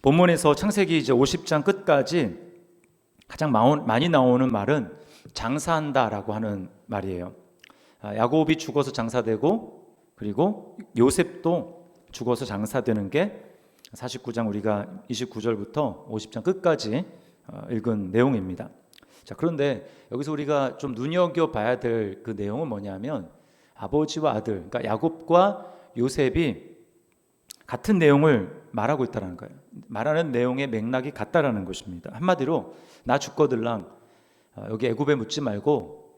본문에서 창세기 이제 50장 끝까지 가장 많이 나오는 말은 장사한다라고 하는 말이에요. 야곱이 죽어서 장사되고 그리고 요셉도 죽어서 장사되는 게 49장 우리가 29절부터 50장 끝까지 읽은 내용입니다. 자, 그런데 여기서 우리가 좀 눈여겨봐야 될 그 내용은 뭐냐면 아버지와 아들, 그러니까 야곱과 요셉이 같은 내용을 말하고 있다는 거예요. 말하는 내용의 맥락이 같다라는 것입니다. 한마디로 나 죽거들랑 여기 애굽에 묻지 말고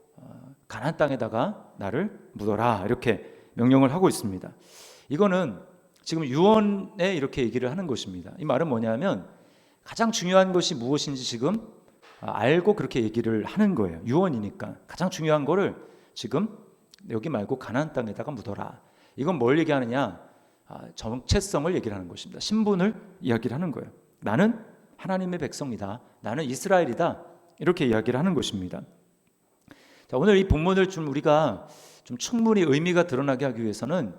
가나안 땅에다가 나를 묻어라, 이렇게 명령을 하고 있습니다. 이거는 지금 유언에 이렇게 얘기를 하는 것입니다. 이 말은 뭐냐면 가장 중요한 것이 무엇인지 지금 알고 그렇게 얘기를 하는 거예요. 유언이니까 가장 중요한 거를 지금 여기 말고 가나안 땅에다가 묻어라. 이건 뭘 얘기하느냐? 정체성을 얘기를 하는 것입니다. 신분을 이야기를 하는 거예요. 나는 하나님의 백성이다. 나는 이스라엘이다. 이렇게 이야기를 하는 것입니다. 자, 오늘 이 본문을 좀 우리가 좀 충분히 의미가 드러나게 하기 위해서는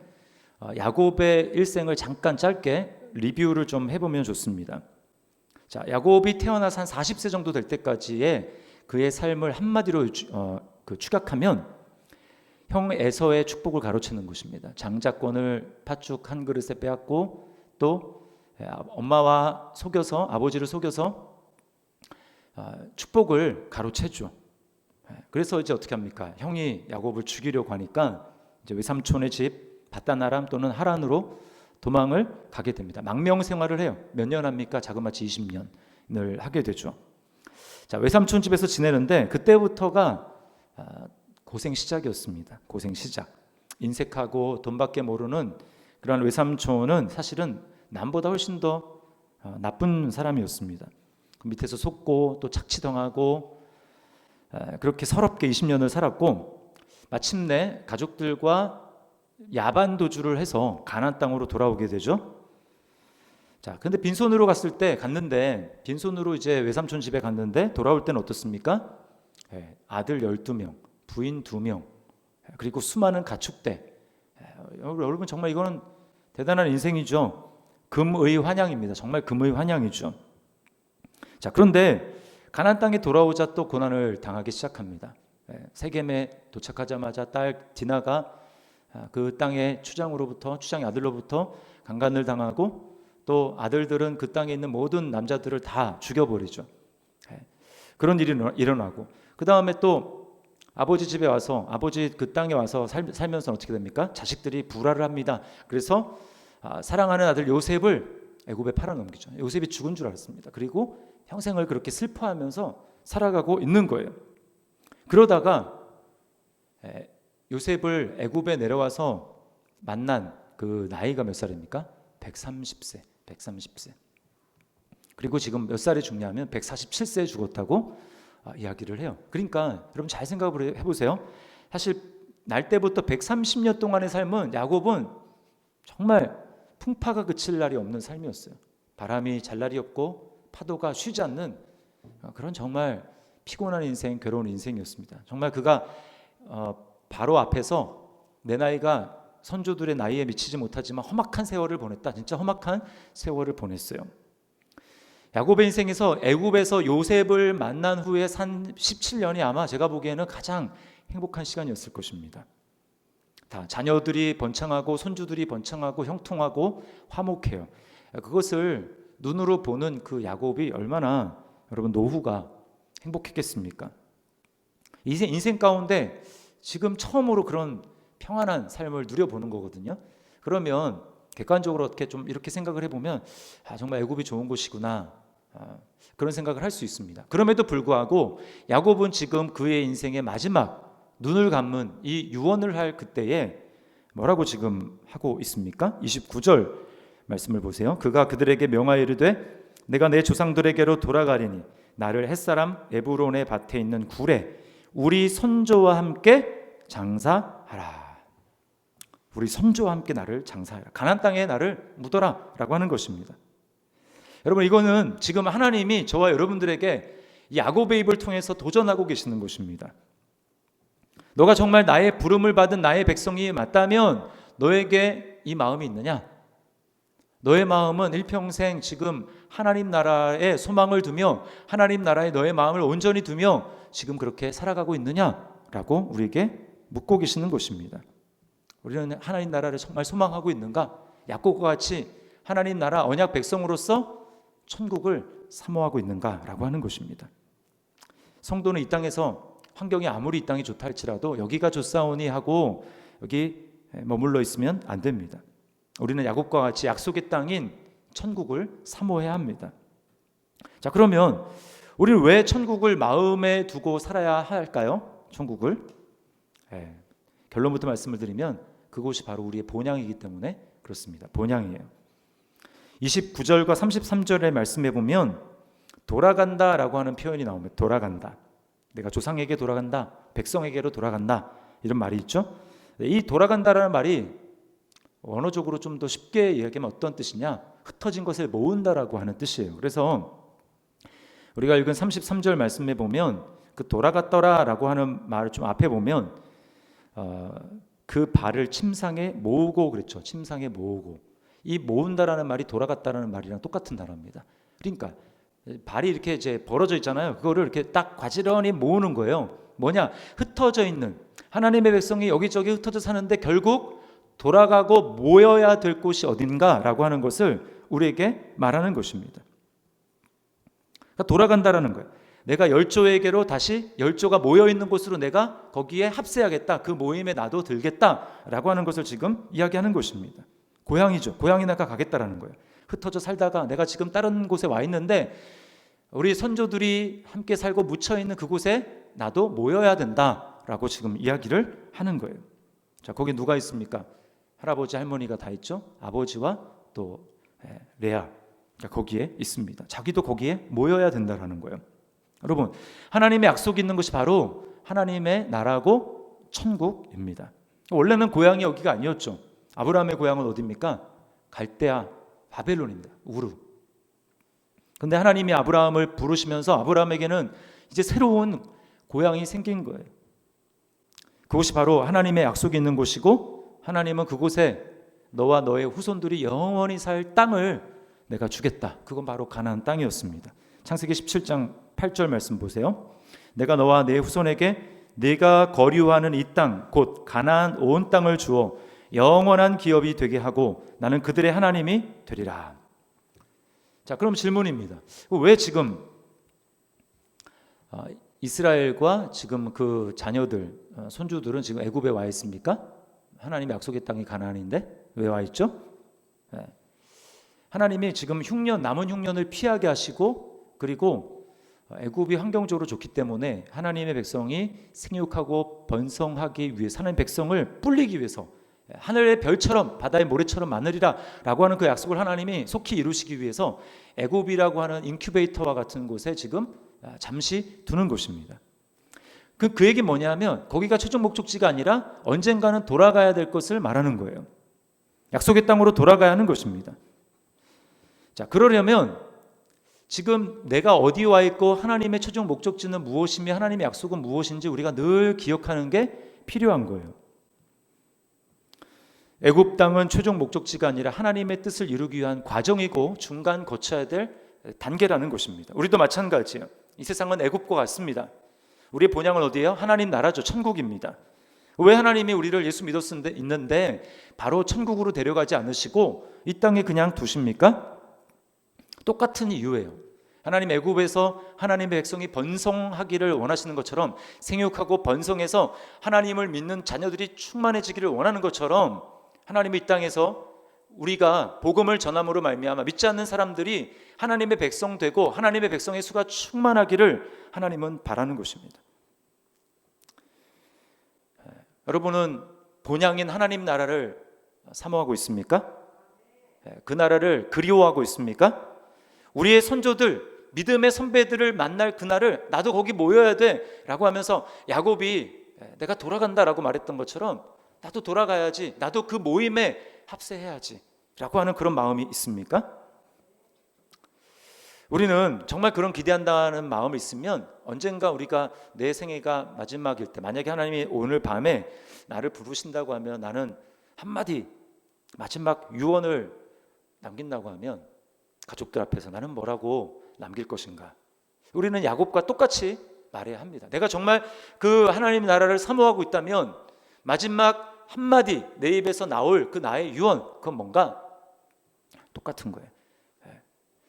야곱의 일생을 잠깐 짧게 리뷰를 좀 해보면 좋습니다. 자, 야곱이 태어나서 한 40세 정도 될 때까지의 그의 삶을 한마디로 축약하면 형 에서의 축복을 가로채는 것입니다. 장자권을 팥죽 한 그릇에 빼앗고 또 엄마와 속여서, 아버지를 속여서 축복을 가로채죠. 그래서 이제 어떻게 합니까? 형이 야곱을 죽이려고 하니까 이제 외삼촌의 집 바다나람 또는 하란으로 도망을 가게 됩니다. 망명 생활을 해요. 몇 년 합니까? 자그마치 20년을 하게 되죠. 자, 외삼촌 집에서 지내는데 그때부터가 고생 시작이었습니다. 고생 시작. 인색하고 돈밖에 모르는 그런 외삼촌은 사실은 남보다 훨씬 더 나쁜 사람이었습니다. 그 밑에서 속고 또 착취당하고 그렇게 서럽게 20년을 살았고 마침내 가족들과 야반 도주를 해서 가나안 땅으로 돌아오게 되죠. 자, 근데 빈손으로 갔는데 빈손으로 이제 외삼촌 집에 갔는데 돌아올 때는 어떻습니까? 아들 12명, 부인 2명, 그리고 수많은 가축대. 여러분 정말 이거는 대단한 인생이죠. 금의 환양입니다. 정말 금의 환양이죠. 자, 그런데 가나안 땅에 돌아오자 또 고난을 당하기 시작합니다. 세겜에 도착하자마자 딸 디나가 그 땅의 추장의 아들로부터 강간을 당하고 또 아들들은 그 땅에 있는 모든 남자들을 다 죽여버리죠. 그런 일이 일어나고 그 다음에 또 아버지 집에 와서 아버지 그 땅에 와서 살면서 어떻게 됩니까? 자식들이 불화를 합니다. 그래서 사랑하는 아들 요셉을 애굽에 팔아넘기죠. 요셉이 죽은 줄 알았습니다. 그리고 평생을 그렇게 슬퍼하면서 살아가고 있는 거예요. 그러다가 요셉을 애굽에 내려와서 만난 그 나이가 몇 살입니까? 130세. 그리고 지금 몇 살에 죽냐면 147세에 죽었다고 이야기를 해요. 그러니까 여러분 잘 생각을 해보세요. 사실 날 때부터 130년 동안의 삶은 야곱은 정말 풍파가 그칠 날이 없는 삶이었어요. 바람이 잘 날이 없고 파도가 쉬지 않는 그런 정말 피곤한 인생, 괴로운 인생이었습니다. 정말 그가 바로 앞에서 내 나이가 선조들의 나이에 미치지 못하지만 험악한 세월을 보냈다. 진짜 험악한 세월을 보냈어요. 야곱의 인생에서 애굽에서 요셉을 만난 후에 산 17년이 아마 제가 보기에는 가장 행복한 시간이었을 것입니다. 다 자녀들이 번창하고 손주들이 번창하고 형통하고 화목해요. 그것을 눈으로 보는 그 야곱이 얼마나 여러분 노후가 행복했겠습니까? 인생 가운데 지금 처음으로 그런 평안한 삶을 누려보는 거거든요. 그러면 객관적으로 어떻게 좀 이렇게 생각을 해보면 정말 애굽이 좋은 곳이구나, 그런 생각을 할 수 있습니다. 그럼에도 불구하고 야곱은 지금 그의 인생의 마지막 눈을 감는 이 유언을 할 그때에 뭐라고 지금 하고 있습니까? 29절 말씀을 보세요. 그가 그들에게 명하여 이르되 내가 내 조상들에게로 돌아가리니 나를 햇사람 에브론의 밭에 있는 굴에 우리 선조와 함께 장사하라. 우리 선조와 함께 나를 장사하라. 가나안 땅에 나를 묻어라 라고 하는 것입니다. 여러분 이거는 지금 하나님이 저와 여러분들에게 야곱의 입을 통해서 도전하고 계시는 것입니다. 너가 정말 나의 부름을 받은 나의 백성이 맞다면 너에게 이 마음이 있느냐? 너의 마음은 일평생 지금 하나님 나라에 소망을 두며 하나님 나라에 너의 마음을 온전히 두며 지금 그렇게 살아가고 있느냐라고 우리에게 묻고 계시는 것입니다. 우리는 하나님 나라를 정말 소망하고 있는가? 야곱과 같이 하나님 나라 언약 백성으로서 천국을 사모하고 있는가라고 하는 것입니다. 성도는 이 땅에서 환경이 아무리 이 땅이 좋다 할지라도 여기가 좋사오니 하고 여기 머물러 있으면 안 됩니다. 우리는 야곱과 같이 약속의 땅인 천국을 사모해야 합니다. 자, 그러면 우리는 왜 천국을 마음에 두고 살아야 할까요? 천국을 결론부터 말씀을 드리면 그곳이 바로 우리의 본향이기 때문에 그렇습니다. 본향이에요. 29절과 33절의 말씀에 보면 돌아간다라고 하는 표현이 나옵니다. 돌아간다. 내가 조상에게 돌아간다. 백성에게로 돌아간다. 이런 말이 있죠. 이 돌아간다라는 말이 언어적으로 좀 더 쉽게 이야기하면 어떤 뜻이냐? 흩어진 것을 모은다라고 하는 뜻이에요. 그래서 우리가 읽은 33절 말씀에 보면 그 돌아갔더라라고 하는 말을 좀 앞에 보면 그 발을 침상에 모으고 그랬죠. 침상에 모으고. 이 모은다라는 말이 돌아갔다라는 말이랑 똑같은 단어입니다. 그러니까 발이 이렇게 이제 벌어져 있잖아요. 그거를 이렇게 딱 과지런히 모으는 거예요. 뭐냐? 흩어져 있는 하나님의 백성이 여기저기 흩어져 사는데 결국 돌아가고 모여야 될 곳이 어딘가라고 하는 것을 우리에게 말하는 것입니다. 그러니까 돌아간다라는 거예요. 내가 열조에게로 다시 열조가 모여 있는 곳으로 내가 거기에 합세하겠다. 그 모임에 나도 들겠다라고 하는 것을 지금 이야기하는 것입니다. 고향이죠. 고향에 내가 가겠다라는 거예요. 흩어져 살다가 내가 지금 다른 곳에 와 있는데 우리 선조들이 함께 살고 묻혀 있는 그곳에 나도 모여야 된다라고 지금 이야기를 하는 거예요. 자, 거기 누가 있습니까? 할아버지 할머니가 다 있죠. 아버지와 또 레아 거기에 있습니다. 자기도 거기에 모여야 된다라는 거예요. 여러분, 하나님의 약속이 있는 것이 바로 하나님의 나라고 천국입니다. 원래는 고향이 여기가 아니었죠. 아브라함의 고향은 어디입니까? 갈대아, 바벨론입니다. 우르. 근데 하나님이 아브라함을 부르시면서 아브라함에게는 이제 새로운 고향이 생긴 거예요. 그곳이 바로 하나님의 약속이 있는 곳이고 하나님은 그곳에 너와 너의 후손들이 영원히 살 땅을 내가 주겠다. 그건 바로 가나안 땅이었습니다. 창세기 17장 8절 말씀 보세요. 내가 너와 내 후손에게 네가 거류하는 이 땅 곧 가나안 온 땅을 주어 영원한 기업이 되게 하고 나는 그들의 하나님이 되리라. 자, 그럼 질문입니다. 왜 지금 이스라엘과 지금 그 자녀들, 손주들은 지금 애굽에 와 있습니까? 하나님의 약속의 땅이 가나안인데 왜 와 있죠? 하나님이 지금 남은 흉년을 피하게 하시고 그리고 애굽이 환경적으로 좋기 때문에 하나님의 백성이 생육하고 번성하기 위해 하나님의 백성을 불리기 위해서 하늘의 별처럼 바다의 모래처럼 많으리라 라고 하는 그 약속을 하나님이 속히 이루시기 위해서 애굽이라고 하는 인큐베이터와 같은 곳에 지금 잠시 두는 것입니다. 그 얘기 뭐냐면 거기가 최종 목적지가 아니라 언젠가는 돌아가야 될 것을 말하는 거예요. 약속의 땅으로 돌아가야 하는 것입니다. 자, 그러려면 지금 내가 어디 와 있고 하나님의 최종 목적지는 무엇이며 하나님의 약속은 무엇인지 우리가 늘 기억하는 게 필요한 거예요. 애굽 땅은 최종 목적지가 아니라 하나님의 뜻을 이루기 위한 과정이고 중간 거쳐야 될 단계라는 것입니다. 우리도 마찬가지예요. 이 세상은 애굽과 같습니다. 우리의 본향은 어디예요? 하나님 나라죠. 천국입니다. 왜 하나님이 우리를 예수 믿었는데 바로 천국으로 데려가지 않으시고 이 땅에 그냥 두십니까? 똑같은 이유예요. 하나님 애굽에서 하나님의 백성이 번성하기를 원하시는 것처럼 생육하고 번성해서 하나님을 믿는 자녀들이 충만해지기를 원하는 것처럼 하나님이 이 땅에서 우리가 복음을 전함으로 말미암아 믿지 않는 사람들이 하나님의 백성 되고 하나님의 백성의 수가 충만하기를 하나님은 바라는 것입니다. 여러분은 본향인 하나님 나라를 사모하고 있습니까? 그 나라를 그리워하고 있습니까? 우리의 선조들, 믿음의 선배들을 만날 그날을 나도 거기 모여야 돼 라고 하면서 야곱이 내가 돌아간다라고 말했던 것처럼 나도 돌아가야지, 나도 그 모임에 합세해야지 라고 하는 그런 마음이 있습니까? 우리는 정말 그런 기대한다는 마음이 있으면 언젠가 우리가 내 생애가 마지막일 때 만약에 하나님이 오늘 밤에 나를 부르신다고 하면 나는 한마디 마지막 유언을 남긴다고 하면 가족들 앞에서 나는 뭐라고 남길 것인가? 우리는 야곱과 똑같이 말해야 합니다. 내가 정말 그 하나님 나라를 사모하고 있다면 마지막 한마디 내 입에서 나올 그 나의 유언, 그건 뭔가? 똑같은 거예요.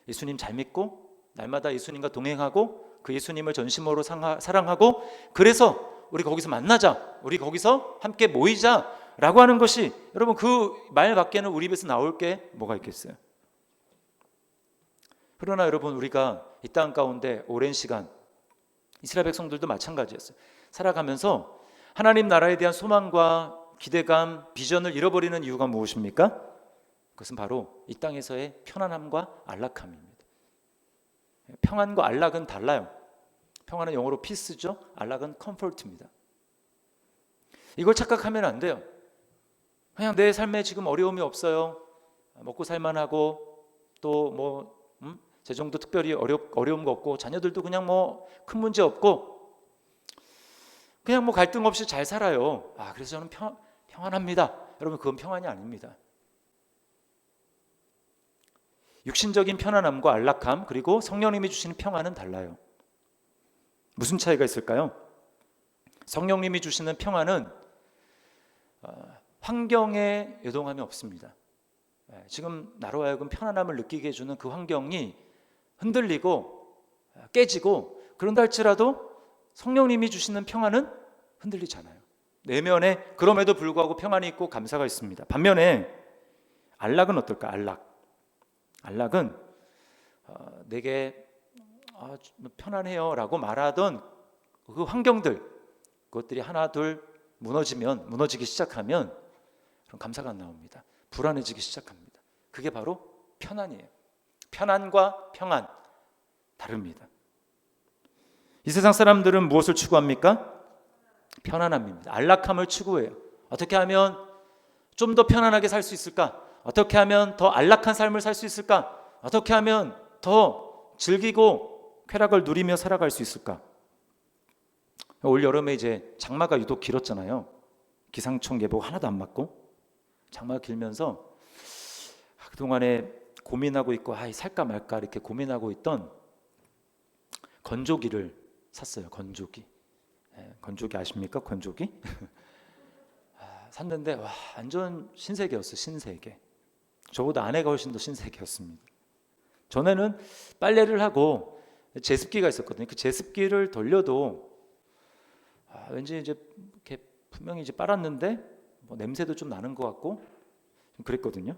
예수님 잘 믿고 날마다 예수님과 동행하고 그 예수님을 전심으로 사랑하고 그래서 우리 거기서 만나자, 우리 거기서 함께 모이자 라고 하는 것이, 여러분 그 말 밖에는 우리 입에서 나올 게 뭐가 있겠어요? 그러나 여러분, 우리가 이 땅 가운데 오랜 시간, 이스라엘 백성들도 마찬가지였어요. 살아가면서 하나님 나라에 대한 소망과 기대감, 비전을 잃어버리는 이유가 무엇입니까? 그것은 바로 이 땅에서의 편안함과 안락함입니다. 평안과 안락은 달라요. 평안은 영어로 피스죠. 안락은 컴포트입니다. 이걸 착각하면 안 돼요. 그냥 내 삶에 지금 어려움이 없어요. 먹고 살만하고 또 뭐 재정도 특별히 어려운 거 없고 자녀들도 그냥 뭐 큰 문제 없고 그냥 뭐 갈등 없이 잘 살아요. 그래서 저는 평안합니다. 여러분, 그건 평안이 아닙니다. 육신적인 편안함과 안락함 그리고 성령님이 주시는 평안은 달라요. 무슨 차이가 있을까요? 성령님이 주시는 평안은 환경에 요동함이 없습니다. 지금 나로 하여금 편안함을 느끼게 해주는 그 환경이 흔들리고 깨지고 그런다 할지라도 성령님이 주시는 평안은 흔들리지 않아요. 내면에 그럼에도 불구하고 평안이 있고 감사가 있습니다. 반면에 안락은 어떨까? 안락은 내게 편안해요 라고 말하던 그 환경들, 그것들이 하나 둘 무너지기 시작하면 그럼 감사가 안 나옵니다. 불안해지기 시작합니다. 그게 바로 편안이에요. 편안과 평안 다릅니다. 이 세상 사람들은 무엇을 추구합니까? 편안함입니다. 안락함을 추구해요. 어떻게 하면 좀 더 편안하게 살 수 있을까? 어떻게 하면 더 안락한 삶을 살 수 있을까? 어떻게 하면 더 즐기고 쾌락을 누리며 살아갈 수 있을까? 올 여름에 이제 장마가 유독 길었잖아요. 기상청 예보 하나도 안 맞고 장마가 길면서 그동안에 고민하고 있고 살까 말까 이렇게 고민하고 있던 건조기를 샀어요. 건조기 아십니까? 건조기? 샀는데 완전 신세계였어요. 신세계. 저보다 아내가 훨씬 더 신세계였습니다. 전에는 빨래를 하고 제습기가 있었거든요. 그 제습기를 돌려도 왠지 이제 이렇게 분명히 이제 빨았는데 뭐 냄새도 좀 나는 것 같고 그랬거든요.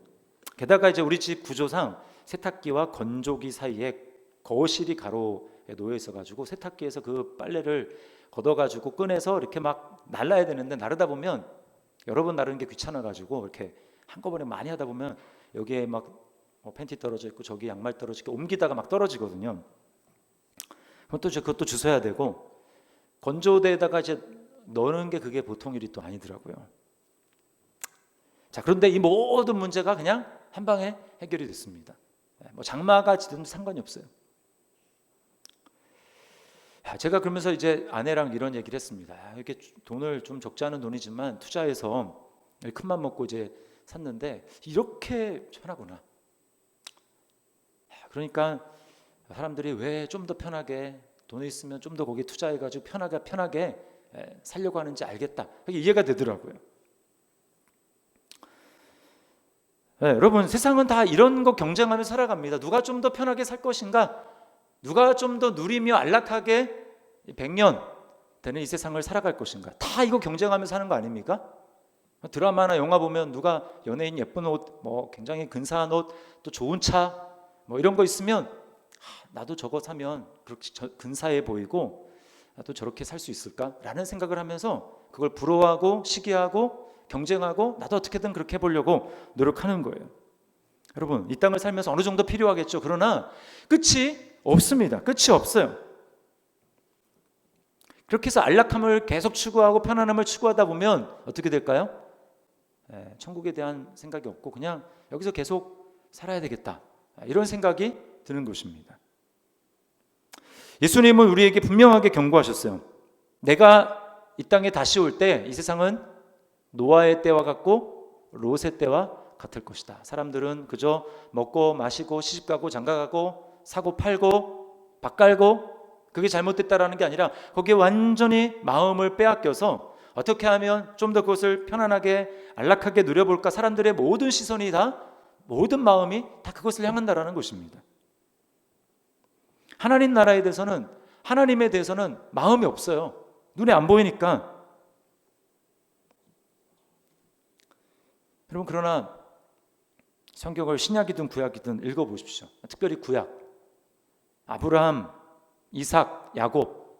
게다가 이제 우리 집 구조상 세탁기와 건조기 사이에 거실이 가로에 놓여 있어가지고 세탁기에서 그 빨래를 걷어가지고 꺼내서 이렇게 막 날라야 되는데 나르다 보면 여러 번 나르는 게 귀찮아가지고 이렇게 한꺼번에 많이 하다 보면 여기에 막 팬티 떨어져 있고 저기 양말 떨어져 있고 옮기다가 막 떨어지거든요. 그럼 또 그것도 주워야 되고 건조대에다가 이제 넣는 게 그게 보통 일이 또 아니더라고요. 자, 그런데 이 모든 문제가 그냥 한 방에 해결이 됐습니다. 뭐 장마가 지든 상관이 없어요. 제가 그러면서 이제 아내랑 이런 얘기를 했습니다. 이렇게 돈을 좀 적지 않은 돈이지만 투자해서 큰맘 먹고 이제 샀는데 이렇게 편하구나. 그러니까 사람들이 왜 좀 더 편하게 돈이 있으면 좀 더 거기에 투자해가지고 편하게 살려고 하는지 알겠다. 이해가 되더라고요. 여러분, 세상은 다 이런 거 경쟁하며 살아갑니다. 누가 좀 더 편하게 살 것인가? 누가 좀 더 누리며 안락하게 100년 되는 이 세상을 살아갈 것인가? 다 이거 경쟁하며 사는 거 아닙니까? 드라마나 영화 보면 누가 연예인 예쁜 옷, 뭐 굉장히 근사한 옷, 또 좋은 차, 뭐 이런 거 있으면 나도 저거 사면 그렇게 근사해 보이고 나도 저렇게 살 수 있을까라는 생각을 하면서 그걸 부러워하고 시기하고 경쟁하고 나도 어떻게든 그렇게 해보려고 노력하는 거예요. 여러분, 이 땅을 살면서 어느 정도 필요하겠죠. 그러나 끝이 없습니다. 끝이 없어요. 그렇게 해서 안락함을 계속 추구하고 편안함을 추구하다 보면 어떻게 될까요? 천국에 대한 생각이 없고 그냥 여기서 계속 살아야 되겠다, 이런 생각이 드는 것입니다. 예수님은 우리에게 분명하게 경고하셨어요. 내가 이 땅에 다시 올 때 이 세상은 노아의 때와 같고 롯의 때와 같을 것이다. 사람들은 그저 먹고 마시고 시집가고 장가가고 사고 팔고 밥 갈고 그게 잘못됐다라는 게 아니라 거기에 완전히 마음을 빼앗겨서 어떻게 하면 좀 더 그것을 편안하게 안락하게 누려볼까, 사람들의 모든 시선이 다, 모든 마음이 다 그것을 향한다라는 것입니다. 하나님 나라에 대해서는, 하나님에 대해서는 마음이 없어요. 눈에 안 보이니까. 여러분, 그러나 성경을 신약이든 구약이든 읽어보십시오. 특별히 구약, 아브라함, 이삭, 야곱,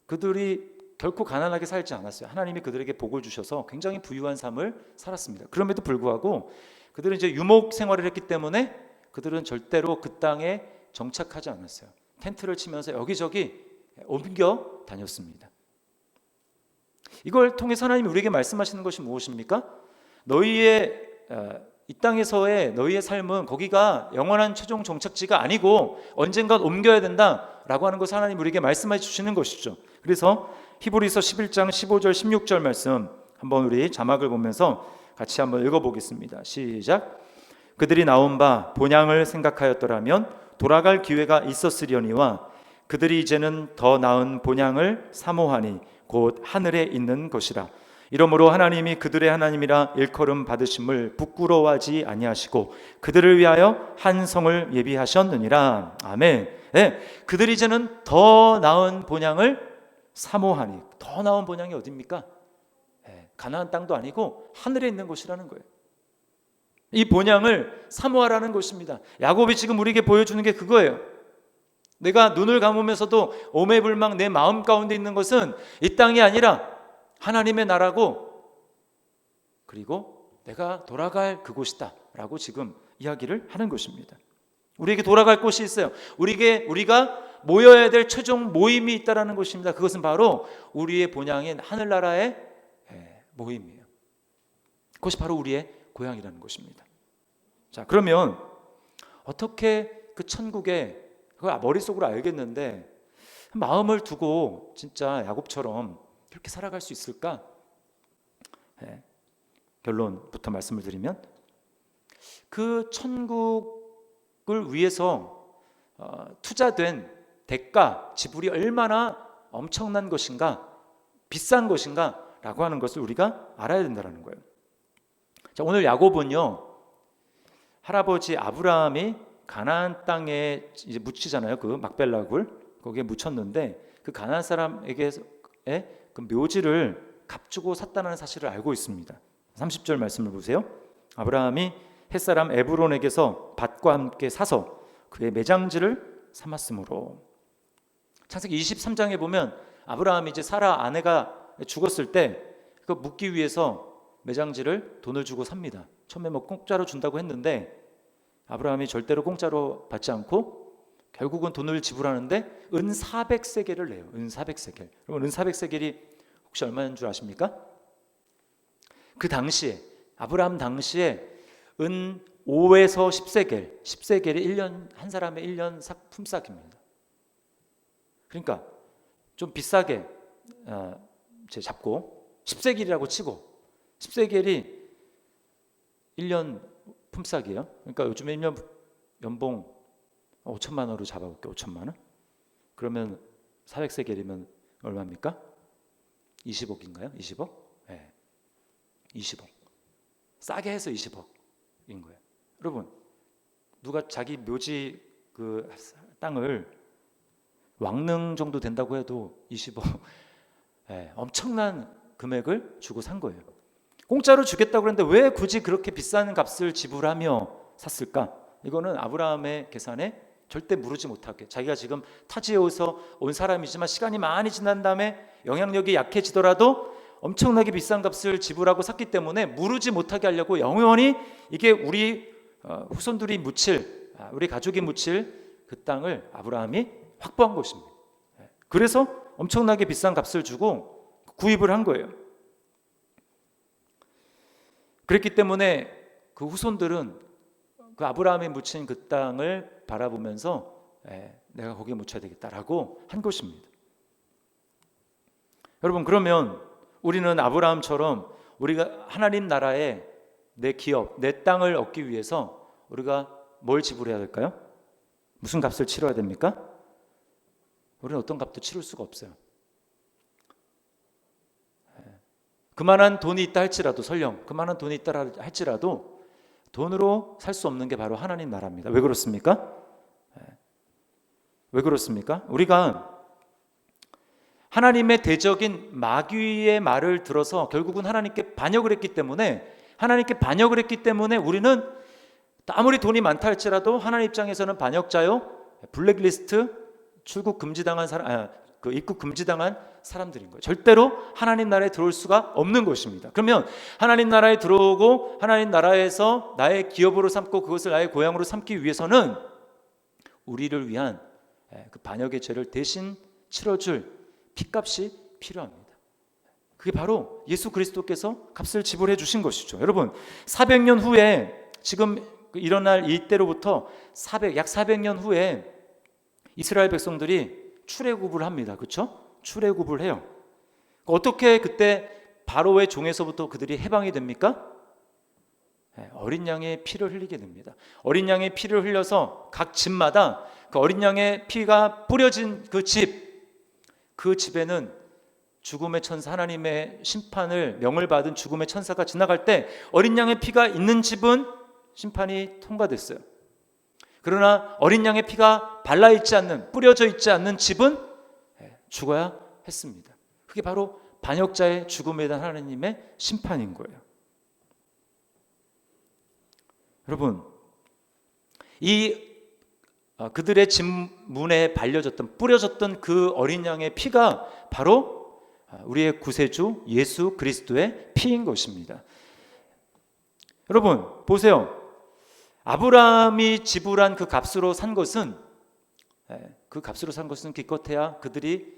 그들이 결코 가난하게 살지 않았어요. 하나님이 그들에게 복을 주셔서 굉장히 부유한 삶을 살았습니다. 그럼에도 불구하고 그들은 이제 유목 생활을 했기 때문에 그들은 절대로 그 땅에 정착하지 않았어요. 텐트를 치면서 여기저기 옮겨 다녔습니다. 이걸 통해서 하나님이 우리에게 말씀하시는 것이 무엇입니까? 너희의 이 땅에서의 너희의 삶은 거기가 영원한 최종 정착지가 아니고 언젠가 옮겨야 된다라고 하는 것을 하나님 우리에게 말씀해 주시는 것이죠. 그래서 히브리서 11장 15절 16절 말씀 한번 우리 자막을 보면서 같이 한번 읽어보겠습니다. 시작. 그들이 나온 바 본향을 생각하였더라면 돌아갈 기회가 있었으려니와 그들이 이제는 더 나은 본향을 사모하니 곧 하늘에 있는 것이라. 이러므로 하나님이 그들의 하나님이라 일컬음 받으심을 부끄러워하지 아니하시고 그들을 위하여 한 성을 예비하셨느니라. 아멘. 네, 그들이 이제는 더 나은 본향을 사모하니, 더 나은 본향이 어디입니까? 네, 가나안 땅도 아니고 하늘에 있는 곳이라는 거예요. 이 본향을 사모하라는 것입니다. 야곱이 지금 우리에게 보여주는 게 그거예요. 내가 눈을 감으면서도 오매불망 내 마음 가운데 있는 것은 이 땅이 아니라 하나님의 나라고, 그리고 내가 돌아갈 그곳이다 라고 지금 이야기를 하는 것입니다. 우리에게 돌아갈 곳이 있어요. 우리가 모여야 될 최종 모임이 있다는 것입니다. 그것은 바로 우리의 본향인 하늘나라의 모임이에요. 그것이 바로 우리의 고향이라는 것입니다. 자, 그러면 어떻게 그 천국에, 그걸 머릿속으로 알겠는데 마음을 두고 진짜 야곱처럼 그렇게 살아갈 수 있을까? 결론부터 말씀을 드리면 그 천국을 위해서 투자된 대가, 지불이 얼마나 엄청난 것인가, 비싼 것인가 라고 하는 것을 우리가 알아야 된다는 거예요. 자, 오늘 야곱은요, 할아버지 아브라함이 가나안 땅에 이제 묻히잖아요. 그 막벨라굴 거기에 묻혔는데 그 가나안 사람에게 그 묘지를 값주고 샀다는 사실을 알고 있습니다. 30절 말씀을 보세요. 아브라함이 햇사람 에브론에게서 밭과 함께 사서 그의 매장지를 삼았으므로. 창세기 23장에 보면 아브라함이 이제 사라 아내가 죽었을 때 그 묻기 위해서 매장지를 돈을 주고 삽니다. 처음에 뭐 공짜로 준다고 했는데 아브라함이 절대로 공짜로 받지 않고 결국은 돈을 지불하는데 은 400세겔을 내요. 은 400세겔. 그러면 은 400세겔이 혹시 얼마인 줄 아십니까? 그 당시에, 아브라함 당시에 은 5에서 10세겔, 10세겔이 1년, 한 사람의 1년 품삯입니다. 그러니까 좀 비싸게 잡고 10세겔이라고 치고, 10세겔이 1년 품삯이에요. 그러니까 요즘에 1년 연봉 5천만 원으로 잡아볼게요. 5천만 원. 그러면 400세겔이면 얼마입니까? 20억인가요? 20억? 네. 20억. 싸게 해서 20억인 거예요. 여러분, 누가 자기 묘지 그 땅을 왕릉 정도 된다고 해도 20억, 네, 엄청난 금액을 주고 산 거예요. 공짜로 주겠다고 그랬는데 왜 굳이 그렇게 비싼 값을 지불하며 샀을까? 이거는 아브라함의 계산에 절대 무르지 못하게, 자기가 지금 타지에서 온 사람이지만 시간이 많이 지난 다음에 영향력이 약해지더라도 엄청나게 비싼 값을 지불하고 샀기 때문에 무르지 못하게 하려고 영원히 이게 우리 후손들이 묻힐, 우리 가족이 묻힐 그 땅을 아브라함이 확보한 것입니다. 그래서 엄청나게 비싼 값을 주고 구입을 한 거예요. 그랬기 때문에 그 후손들은 그 아브라함이 묻힌 그 땅을 바라보면서 내가 거기에 묻혀야 되겠다라고 한 것입니다. 여러분, 그러면 우리는 아브라함처럼 우리가 하나님 나라에 내 기업, 내 땅을 얻기 위해서 우리가 뭘 지불해야 될까요? 무슨 값을 치러야 됩니까? 우리는 어떤 값도 치를 수가 없어요. 그만한 돈이 있다 할지라도, 설령 그만한 돈이 있다 할지라도 돈으로 살 수 없는 게 바로 하나님 나라입니다. 왜 그렇습니까? 왜 그렇습니까? 우리가 하나님의 대적인 마귀의 말을 들어서 결국은 하나님께 반역을 했기 때문에 우리는 아무리 돈이 많다 할지라도 하나님 입장에서는 반역자요, 블랙리스트, 출국 금지당한 사람, 입국 금지당한 사람들인 거예요. 절대로 하나님 나라에 들어올 수가 없는 것입니다. 그러면 하나님 나라에 들어오고 하나님 나라에서 나의 기업으로 삼고 그것을 나의 고향으로 삼기 위해서는 우리를 위한 그 반역의 죄를 대신 치러줄 피값이 필요합니다. 그게 바로 예수 그리스도께서 값을 지불해 주신 것이죠. 여러분, 400년 후에, 지금 일어날 이때로부터 약 400년 후에 이스라엘 백성들이 출애굽을 합니다. 그렇죠? 출애굽을 해요. 어떻게 그때 바로의 종에서부터 그들이 해방이 됩니까? 어린 양의 피를 흘리게 됩니다. 어린 양의 피를 흘려서 각 집마다 그 어린 양의 피가 뿌려진 그 집에는 죽음의 천사, 하나님의 심판을 명을 받은 죽음의 천사가 지나갈 때 어린 양의 피가 있는 집은 심판이 통과됐어요. 그러나 어린 양의 피가 발라있지 않는, 뿌려져 있지 않는 집은 죽어야 했습니다. 그게 바로 반역자의 죽음에 대한 하나님의 심판인 거예요. 여러분, 그들의 집 문에 뿌려졌던 그 어린 양의 피가 바로 우리의 구세주 예수 그리스도의 피인 것입니다. 여러분 보세요. 아브라함이 지불한 그 값으로 산 것은 기껏해야 그들이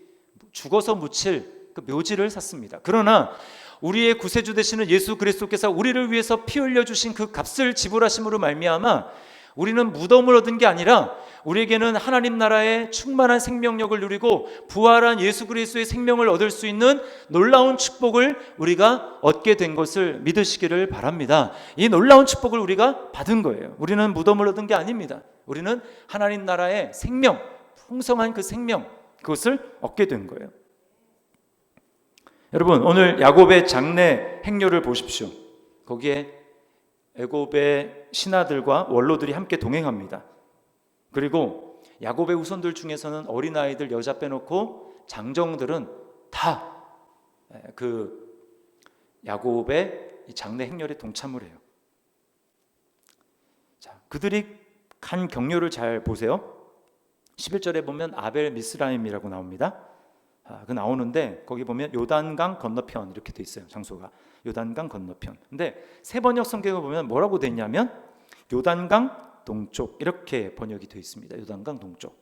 죽어서 묻힐 그 묘지를 샀습니다. 그러나 우리의 구세주 되시는 예수 그리스도께서 우리를 위해서 피 흘려주신 그 값을 지불하심으로 말미암아 우리는 무덤을 얻은 게 아니라 우리에게는 하나님 나라의 충만한 생명력을 누리고 부활한 예수 그리스도의 생명을 얻을 수 있는 놀라운 축복을 우리가 얻게 된 것을 믿으시기를 바랍니다. 이 놀라운 축복을 우리가 받은 거예요. 우리는 무덤을 얻은 게 아닙니다. 우리는 하나님 나라의 생명, 풍성한 그 생명, 그것을 얻게 된 거예요. 여러분, 오늘 야곱의 장래 행렬을 보십시오. 거기에 애굽의 신하들과 원로들이 함께 동행합니다. 그리고 야곱의 후손들 중에서는 어린아이들, 여자 빼놓고 장정들은 다 그 야곱의 장래 행렬에 동참을 해요. 자, 그들이 간 경로를 잘 보세요. 11절에 보면 아벨 미스라임이라고 나옵니다. 그 나오는데 거기 보면 요단강 건너편 이렇게 돼 있어요. 장소가 요단강 건너편. 근데 새 번역 성경을 보면 뭐라고 돼 있냐면 요단강 동쪽 이렇게 번역이 돼 있습니다. 요단강 동쪽.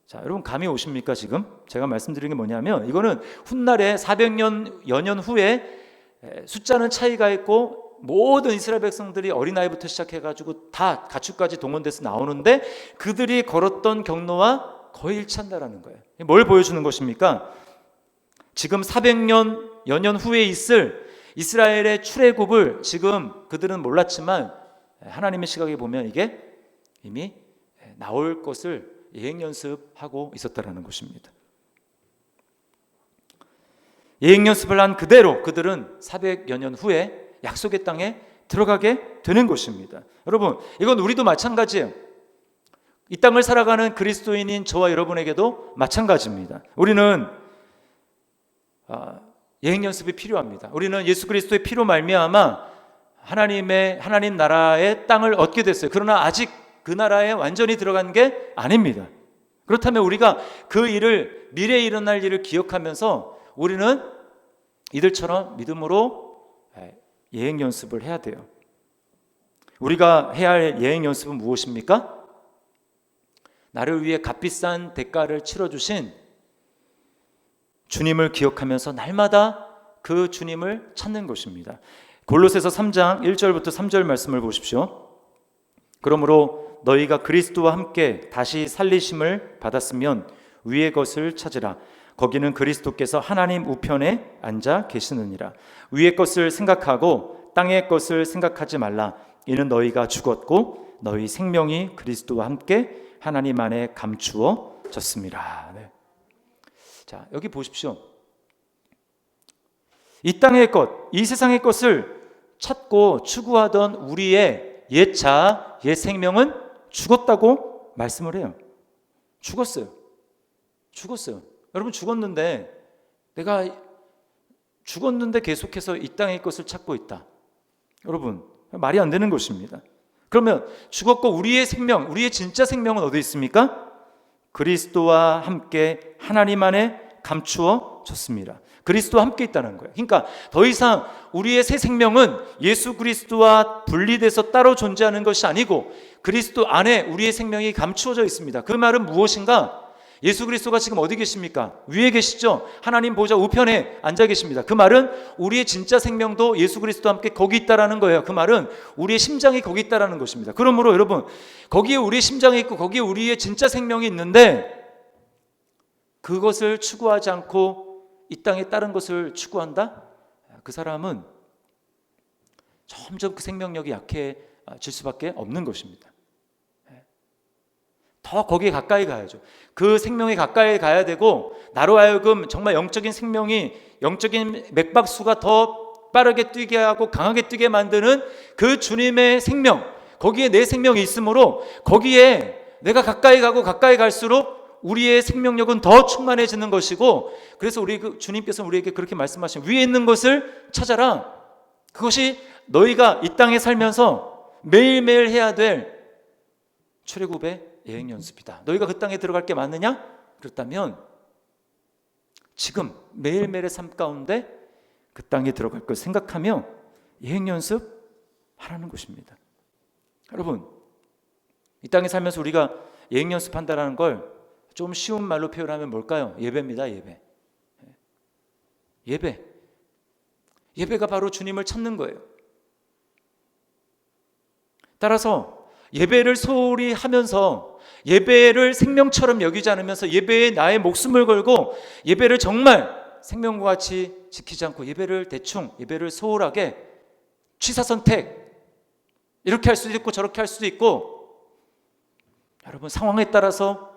자, 여러분 감이 오십니까? 지금 제가 말씀드리는 게 뭐냐면 이거는 훗날에 400여 년 후에 숫자는 차이가 있고 모든 이스라엘 백성들이 어린아이부터 시작해가지고 다 가축까지 동원돼서 나오는데 그들이 걸었던 경로와 거의 일치한다라는 거예요. 뭘 보여주는 것입니까? 지금 400여 년 후에 있을 이스라엘의 출애굽을 지금 그들은 몰랐지만 하나님의 시각에 보면 이게 이미 나올 것을 예행 연습하고 있었다라는 것입니다. 예행 연습을 한 그대로 그들은 400여 년 후에 약속의 땅에 들어가게 되는 것입니다. 여러분, 이건 우리도 마찬가지예요. 이 땅을 살아가는 그리스도인인 저와 여러분에게도 마찬가지입니다. 우리는 예행 연습이 필요합니다. 우리는 예수 그리스도의 피로 말미암아 하나님 나라의 땅을 얻게 됐어요. 그러나 아직 그 나라에 완전히 들어간 게 아닙니다. 그렇다면 우리가 그 일을, 미래에 일어날 일을 기억하면서 우리는 이들처럼 믿음으로 예행 연습을 해야 돼요. 우리가 해야 할 예행 연습은 무엇입니까? 나를 위해 값비싼 대가를 치러주신 주님을 기억하면서 날마다 그 주님을 찾는 것입니다. 골로새서 3장 1절부터 3절 말씀을 보십시오. 그러므로 너희가 그리스도와 함께 다시 살리심을 받았으면 위의 것을 찾으라. 거기는 그리스도께서 하나님 우편에 앉아 계시느니라. 위의 것을 생각하고 땅의 것을 생각하지 말라. 이는 너희가 죽었고 너희 생명이 그리스도와 함께 하나님 안에 감추어졌습니다. 네. 자, 여기 보십시오. 이 땅의 것, 이 세상의 것을 찾고 추구하던 우리의 옛 자아, 옛 생명은 죽었다고 말씀을 해요. 죽었어요. 여러분, 내가 죽었는데 계속해서 이 땅의 것을 찾고 있다. 여러분, 말이 안 되는 것입니다. 그러면 죽었고 우리의 생명, 우리의 진짜 생명은 어디 있습니까? 그리스도와 함께 하나님 안에 감추어졌습니다. 그리스도와 함께 있다는 거예요. 그러니까 더 이상 우리의 새 생명은 예수 그리스도와 분리돼서 따로 존재하는 것이 아니고 그리스도 안에 우리의 생명이 감추어져 있습니다. 그 말은 무엇인가? 예수 그리스도가 지금 어디 계십니까? 위에 계시죠? 하나님 보좌 우편에 앉아 계십니다. 그 말은 우리의 진짜 생명도 예수 그리스도와 함께 거기 있다라는 거예요. 그 말은 우리의 심장이 거기 있다라는 것입니다. 그러므로 여러분, 거기에 우리의 심장이 있고 거기에 우리의 진짜 생명이 있는데 그것을 추구하지 않고 이 땅에 다른 것을 추구한다? 그 사람은 점점 그 생명력이 약해질 수밖에 없는 것입니다. 더 거기에 가까이 가야죠. 그 생명에 가까이 가야 되고 나로 하여금 정말 영적인 생명이, 영적인 맥박수가 더 빠르게 뛰게 하고 강하게 뛰게 만드는 그 주님의 생명, 거기에 내 생명이 있으므로 거기에 내가 가까이 가고 가까이 갈수록 우리의 생명력은 더 충만해지는 것이고, 그래서 주님께서 우리에게 그렇게 말씀하신 위에 있는 것을 찾아라. 그것이 너희가 이 땅에 살면서 매일매일 해야 될 출애굽의 예행 연습이다. 너희가 그 땅에 들어갈 게 맞느냐? 그렇다면 지금 매일매일의 삶 가운데 그 땅에 들어갈 걸 생각하며 예행 연습 하라는 것입니다. 여러분, 이 땅에 살면서 우리가 예행 연습한다는 걸 좀 쉬운 말로 표현하면 뭘까요? 예배입니다. 예배가 바로 주님을 찾는 거예요. 따라서 예배를 소홀히 하면서 예배를 생명처럼 여기지 않으면서 예배에 나의 목숨을 걸고 예배를 정말 생명과 같이 지키지 않고 예배를 소홀하게 취사선택 이렇게 할 수도 있고 저렇게 할 수도 있고, 여러분, 상황에 따라서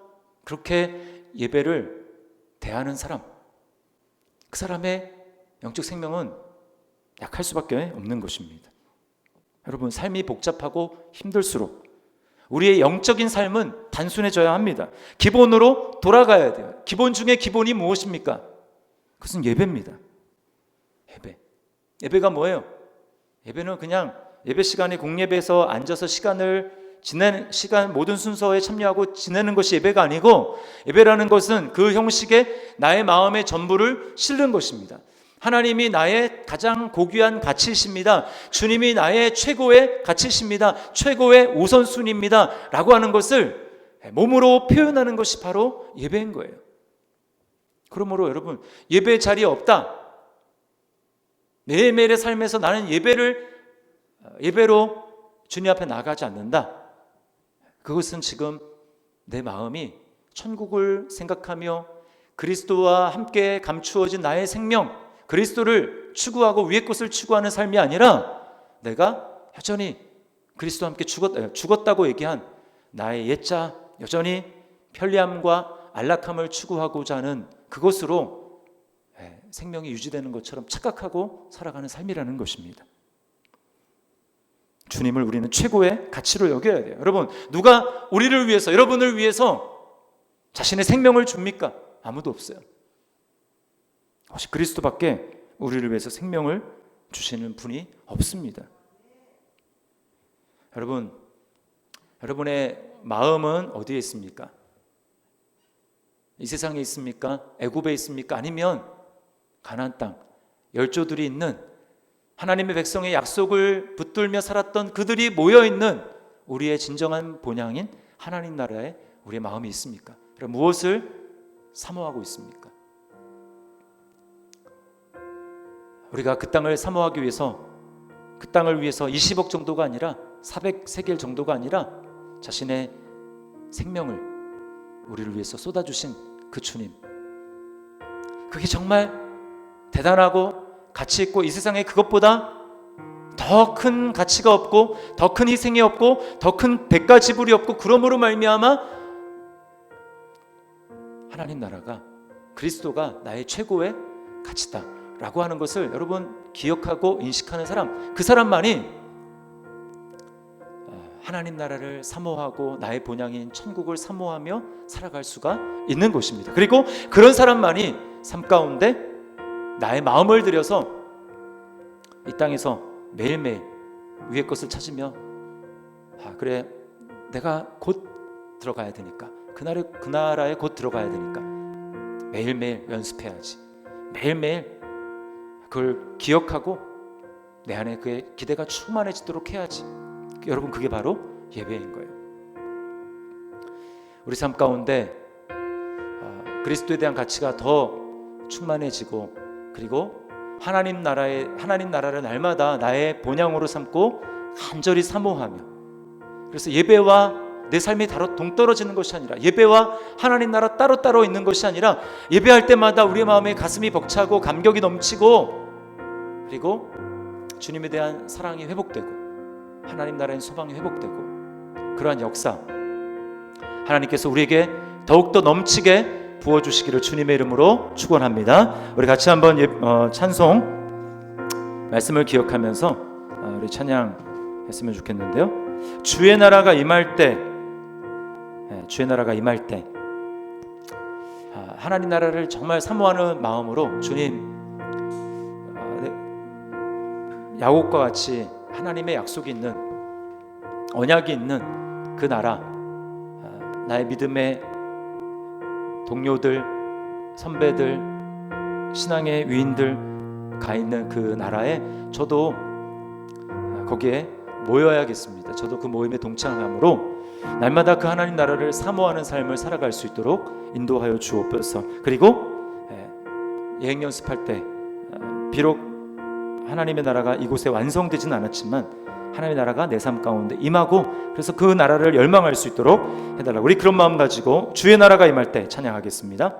그렇게 예배를 대하는 사람, 그 사람의 영적 생명은 약할 수밖에 없는 것입니다. 여러분, 삶이 복잡하고 힘들수록 우리의 영적인 삶은 단순해져야 합니다. 기본으로 돌아가야 돼요. 기본 중에 기본이 무엇입니까? 그것은 예배입니다. 예배가 뭐예요? 예배는 그냥 예배 시간에 공예배에서 앉아서 모든 순서에 참여하고 지내는 것이 예배가 아니고, 예배라는 것은 그 형식에 나의 마음의 전부를 실는 것입니다. 하나님이 나의 가장 고귀한 가치이십니다. 주님이 나의 최고의 가치이십니다. 최고의 우선순위입니다. 라고 하는 것을 몸으로 표현하는 것이 바로 예배인 거예요. 그러므로 여러분, 예배 자리에 없다. 매일매일의 삶에서 나는 예배로 주님 앞에 나가지 않는다. 그것은 지금 내 마음이 천국을 생각하며 그리스도와 함께 감추어진 나의 생명, 그리스도를 추구하고 위의 것을 추구하는 삶이 아니라 내가 여전히 그리스도와 함께 죽었다고 얘기한 나의 옛자, 여전히 편리함과 안락함을 추구하고자 하는 그것으로 생명이 유지되는 것처럼 착각하고 살아가는 삶이라는 것입니다. 주님을 우리는 최고의 가치로 여겨야 돼요. 여러분, 누가 우리를 위해서, 여러분을 위해서 자신의 생명을 줍니까? 아무도 없어요. 오직 그리스도밖에 우리를 위해서 생명을 주시는 분이 없습니다. 여러분, 여러분의 마음은 어디에 있습니까? 이 세상에 있습니까? 애굽에 있습니까? 아니면 가나안 땅, 열조들이 있는 하나님의 백성의 약속을 붙들며 살았던 그들이 모여있는 우리의 진정한 본향인 하나님 나라에 우리의 마음이 있습니까? 그럼 무엇을 사모하고 있습니까? 우리가 그 땅을 사모하기 위해서, 그 땅을 위해서 20억 정도가 아니라 400세겔 정도가 아니라 자신의 생명을 우리를 위해서 쏟아주신 그 주님, 그게 정말 대단하고 가치 있고 이 세상에 그것보다 더 더 큰 가치가 없고 더 큰 희생이 없고 더 큰 대가 지불이 없고 그러므로 말미암아 하나님 나라가 그리스도가 나의 최고의 가치다 라고 하는 것을 여러분 기억하고 인식하는 사람, 그 사람만이 하나님 나라를 사모하고 나의 본향인 천국을 사모하며 살아갈 수가 있는 것입니다. 그리고 그런 사람만이 삶 가운데 나의 마음을 들여서 이 땅에서 매일매일 위의 것을 찾으며 그래 내가 곧 들어가야 되니까 그 나라에 곧 들어가야 되니까 매일매일 연습해야지, 매일매일 그걸 기억하고 내 안에 그의 기대가 충만해지도록 해야지. 여러분 그게 바로 예배인 거예요. 우리 삶 가운데 그리스도에 대한 가치가 더 충만해지고 그리고 하나님 나라를 날마다 나의 본향으로 삼고 간절히 사모하며, 그래서 예배와 내 삶이 동떨어지는 것이 아니라, 예배와 하나님 나라 따로따로 있는 것이 아니라, 예배할 때마다 우리의 마음에 가슴이 벅차고 감격이 넘치고 그리고 주님에 대한 사랑이 회복되고 하나님 나라의 소망이 회복되고, 그러한 역사 하나님께서 우리에게 더욱더 넘치게 부어주시기를 주님의 이름으로 축원합니다. 우리 같이 한번 찬송 말씀을 기억하면서 우리 찬양했으면 좋겠는데요. 주의 나라가 임할 때, 주의 나라가 임할 때 하나님 나라를 정말 사모하는 마음으로 주님, 야곱과 같이 하나님의 약속이 있는, 언약이 있는 그 나라, 나의 믿음의 동료들, 선배들, 신앙의 위인들 가 있는 그 나라에 저도 거기에 모여야겠습니다. 저도 그 모임에 동참함으로 날마다 그 하나님 나라를 사모하는 삶을 살아갈 수 있도록 인도하여 주옵소서. 그리고 예행 연습할 때 비록 하나님의 나라가 이곳에 완성되지는 않았지만 하나님의 나라가 내 삶 가운데 임하고, 그래서 그 나라를 열망할 수 있도록 해달라고, 우리 그런 마음 가지고 주의 나라가 임할 때 찬양하겠습니다.